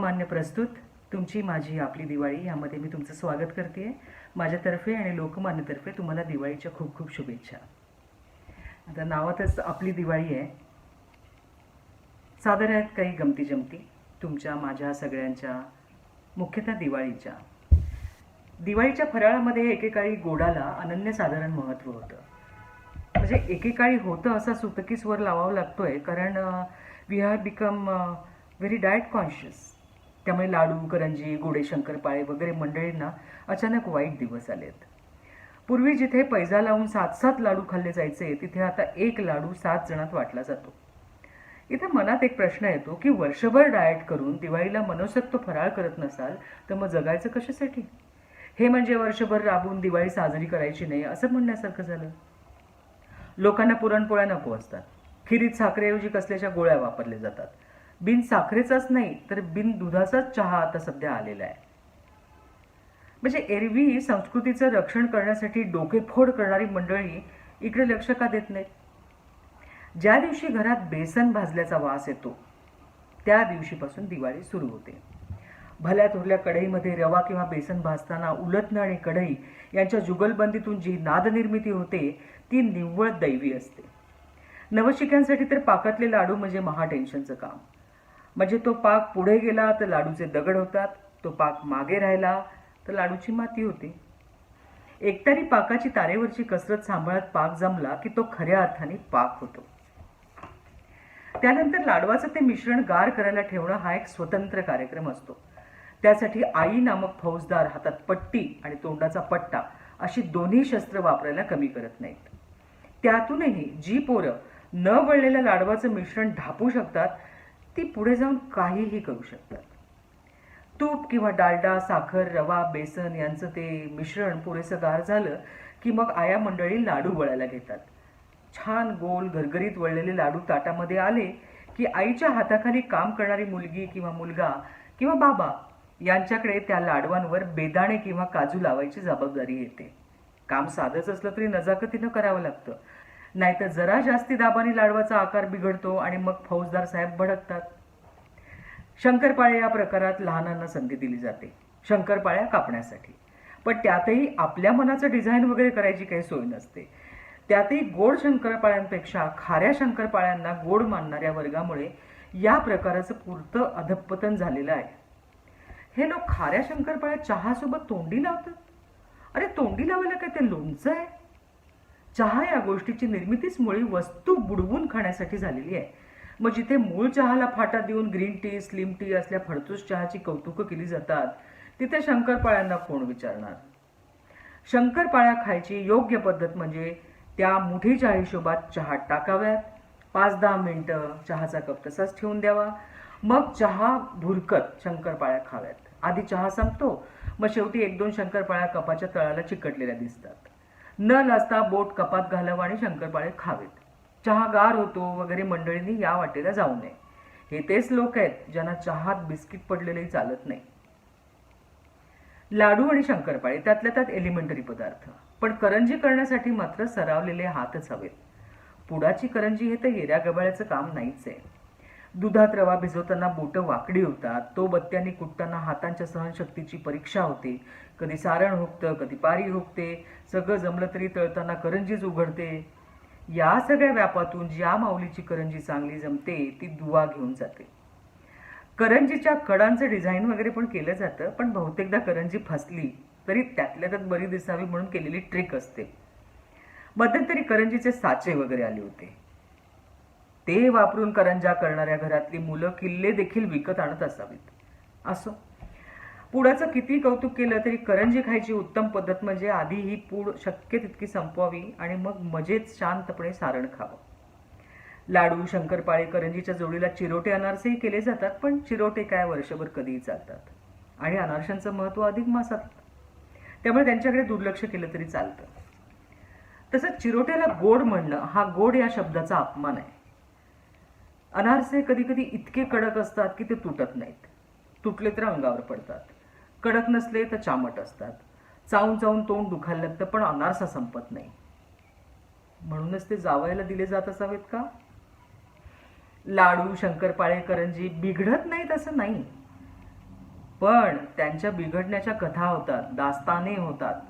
लोकमान्य प्रस्तुत तुमची माझी आपली दिवाळी यामध्ये मी तुमचं स्वागत करते. माझ्यातर्फे आणि लोकमान्यतर्फे तुम्हाला दिवाळीच्या खूप खूप शुभेच्छा. आता नावातच आपली दिवाळी आहे. सादर आहेत काही गमती जमती तुमच्या माझ्या सगळ्यांच्या, मुख्यतः दिवाळीच्या फराळामध्ये एकेकाळी गोडाला अनन्यसाधारण महत्त्व होतं. म्हणजे एकेकाळी होतं असा सुतकी स्वर लावावा लागतोय, कारण we have become very diet conscious. त्यामुळे लाडू, करंजी, गोडे, शंकरपाळे वगैरे मंडळींना अचानक वाईट दिवस आलेत. पूर्वी जिथे पैजा लावून 7-7 लाडू खाल्ले जायचे, तिथे आता एक लाडू 7 जणांत वाटला जातो. इथं मनात एक प्रश्न येतो की वर्षभर डाएट करून दिवाळीला मनोसक्त फराळ करत नसाल तर मग जगायचं कशासाठी? हे म्हणजे वर्षभर राबून दिवाळी साजरी करायची नाही असं म्हणण्यासारखं झालं. लोकांना पुरणपोळ्या नको असतात. खिरीत साखरेऐवजी कसल्याच्या गोळ्या वापरल्या जातात. बिन साखरेचाच नाही तर बिन दुधाचाच चहा आता सध्या आलेला आहे. म्हणजे एरवी संस्कृतीचं रक्षण करण्यासाठी डोकेफोड करणारी मंडळी इकडे लक्ष का देत नाहीत? ज्या दिवशी घरात बेसन भाजल्याचा वास येतो त्या दिवशीपासून दिवाळी सुरू होते. भल्या थोरल्या कढईमध्ये रवा किंवा बेसन भाजताना उलथणं आणि कढई यांच्या जुगलबंदीतून जी नादनिर्मिती होते ती निव्वळ दैवी असते. नवशिक्यांसाठी तर पाकातले लाडू म्हणजे महा टेन्शनचं काम. म्हणजे तो पाक पुढे गेला तर लाडूचे दगड होतात, तो पाक मागे राहिला तर लाडूची माती होते. एकतरी पाकाची तारेवरची कसरत सांभाळत पाक जमला की तो खऱ्या अर्थाने पाक होतो. त्यानंतर लाडवाचं ते मिश्रण गार करायला ठेवणं हा एक स्वतंत्र कार्यक्रम असतो. त्यासाठी आई नामक फौजदार हातात पट्टी आणि तोंडाचा पट्टा अशी दोन्ही शस्त्र वापरायला कमी करत नाहीत. त्यातूनही जी पोरं न वळलेल्या लाडवाचं मिश्रण ढापू शकतात ती पुढे जाऊन काहीही करू शकतात. तूप किंवा डालडा, साखर, रवा, बेसन यांचं ते मिश्रण पुरेसं गार झालं की मग आया मंडळी लाडू वळायला घेतात. छान गोल घरगरीत वळलेले लाडू ताटामध्ये आले की आईच्या हाताखाली काम करणारी मुलगी किंवा मुलगा किंवा बाबा यांच्याकडे त्या लाडवांवर बेदाणे किंवा काजू लावायची जबाबदारी येते. काम साधंच असलं तरी नजाकतीनं करावं लागतं, नाहीतर जरा जास्ती दाबाने लाडवाचा आकार बिघडतो आणि मग फौजदार साहेब भडकतात. शंकरपाळे या प्रकारात लहानांना संधी दिली जाते शंकरपाळ्या कापण्यासाठी. पण त्यातही आपल्या मनाचं डिझाईन वगैरे करायची काही सोय नसते. त्यातही गोड शंकरपाळ्यांपेक्षा खाऱ्या शंकरपाळ्यांना गोड मानणाऱ्या वर्गामुळे या प्रकाराचं पुरतं अधःपतन झालेलं आहे. हे लोक खाऱ्या शंकरपाळ्या चहासोबत तोंडी लावतात. अरे तोंडी लावायला काय ते लोणचं आहे? चहा या गोष्टीची निर्मितीच मुळी वस्तू बुडवून खाण्यासाठी झालेली आहे. मग जिथे मूळ चहाला फाटा देऊन ग्रीन टी, स्लिम टी असल्या फडतूस चहाची कौतुकं केली जातात तिथे शंकरपाळ्यांना कोण विचारणार? शंकरपाळ्या खायची योग्य पद्धत म्हणजे त्या मुठीच्या हिशोबात चहात टाकाव्यात, 5-10 मिनिटं चहाचा कप तसाच ठेवून द्यावा, मग चहा भुरकत शंकरपाळ्या खाव्यात. आधी चहा संपतो, मग शेवटी 1-2 शंकरपाळ्या कपाच्या तळाला चिकटलेल्या दिसतात. न लाजता बोट कपात घालावं आणि शंकरपाळे खावेत. चहा गार होतो वगैरे मंडळींनी या वाटेला जाऊ नये. हे तेच लोक आहेत ज्यांना चहात बिस्किट पडलेलंही चालत नाही. लाडू आणि शंकरपाळे त्यातल्या त्यात एलिमेंटरी पदार्थ, पण करंजी करण्यासाठी मात्र सरावलेले हातच हवेत. पुडाची करंजी हे तर येऱ्या गबाळ्याचं काम नाहीच आहे. दुधात रवा भिजवताना बोटं वाकडी होतात, तो बत्त्यांनी कुटताना हातांच्या सहनशक्तीची परीक्षा होते. कधी सारण हुकतं, कधी पारी हुकते, सगळं जमलं तरी तळताना करंजीच उघडते. या सगळ्या व्यापातून ज्या माऊलीची करंजी चांगली जमते ती दुवा घेऊन जाते. करंजीच्या कडांचं डिझाईन वगैरे पण केलं जातं, पण बहुतेकदा करंजी फसली तरी त्यातल्या त्यात बरी दिसावी म्हणून केलेली ट्रिक असते. मध्यंतरी करंजीचे साचे वगैरे आले होते, ते वापरून करंजा करणाऱ्या घरातली मुलं किल्ले देखील विकत आणत असावीत. असो, पुडाचं किती कौतुक केलं तरी करंजी खायची उत्तम पद्धत म्हणजे आधी ही पूड शक्य तितकी संपवावी आणि मग मजेत शांतपणे सारण खावं. लाडू, शंकरपाळे, करंजीच्या जोडीला चिरोटे, अनारसेही केले जातात, पण चिरोटे काय वर्षभर कधीही चालतात आणि अनारशांचं महत्त्व अधिक मासात, त्यामुळे त्यांच्याकडे दुर्लक्ष केलं तरी चालतं. तसंच चिरोट्याला गोड म्हणणं हा गोड या शब्दाचा अपमान आहे. अनारसे कधी कधी इतके कडक असतात की ते तुटत नाहीत. तुटले तर अंगावर पडतात, कडक नसले तर चामट असतात. चावून चावून तोंड दुखायला लागतं, पण अनारसा संपत नाही. म्हणूनच ते जावयाला दिले जात असावेत का? लाडू, शंकरपाळे, करंजी बिघडत नाहीत असं नाही, पण त्यांच्या बिघडण्याच्या कथा होतात, दास्ताने होतात.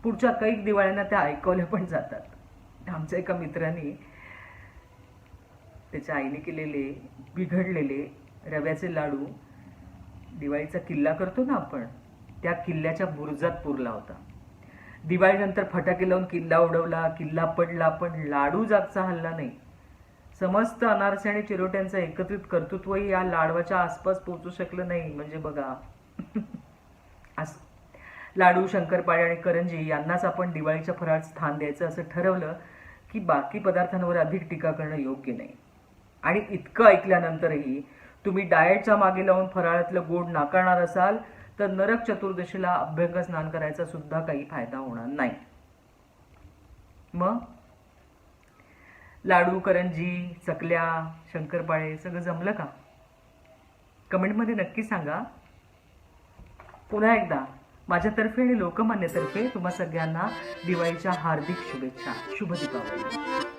पुढच्या कैक दिवाळ्यांना त्या ऐकवल्या पण जातात. आमच्या एका मित्राने त्याच्या आईने केलेले बिघडलेले रव्याचे लाडू, दिवाळीचा किल्ला करतो ना आपण, त्या किल्ल्याच्या बुरुजात पुरला होता. दिवाळीनंतर फटाके लावून किल्ला उडवला, किल्ला पडला, पण लाडू जागचा हल्ला नाही. समस्त अनारसे आणि चिरोट्यांचं एकत्रित कर्तृत्वही या लाडवाच्या आसपास पोहोचू शकलं नाही. म्हणजे बघा, लाडू, शंकरपाळे आणि करंजी यांनाच आपण दिवाळीच्या फराळात स्थान द्यायचं असं ठरवलं की बाकी पदार्थांवर अधिक टीका करणं योग्य नाही. आणि इतकं ऐकल्यानंतरही तुम्ही डाएटच्या मागे लावून फराळातलं गोड नाकारणार असाल तर नरक चतुर्दशीला अभ्यंग स्नान करायचा सुद्धा काही फायदा होणार नाही. मग लाडू, करंजी, चकल्या, शंकरपाळे सगळं जमलं का? कमेंटमध्ये नक्की सांगा. पुन्हा एकदा माझ्यातर्फे आणि लोकमान्यतर्फे तुम्हा सगळ्यांना दिवाळीच्या हार्दिक शुभेच्छा. शुभ दीपावली.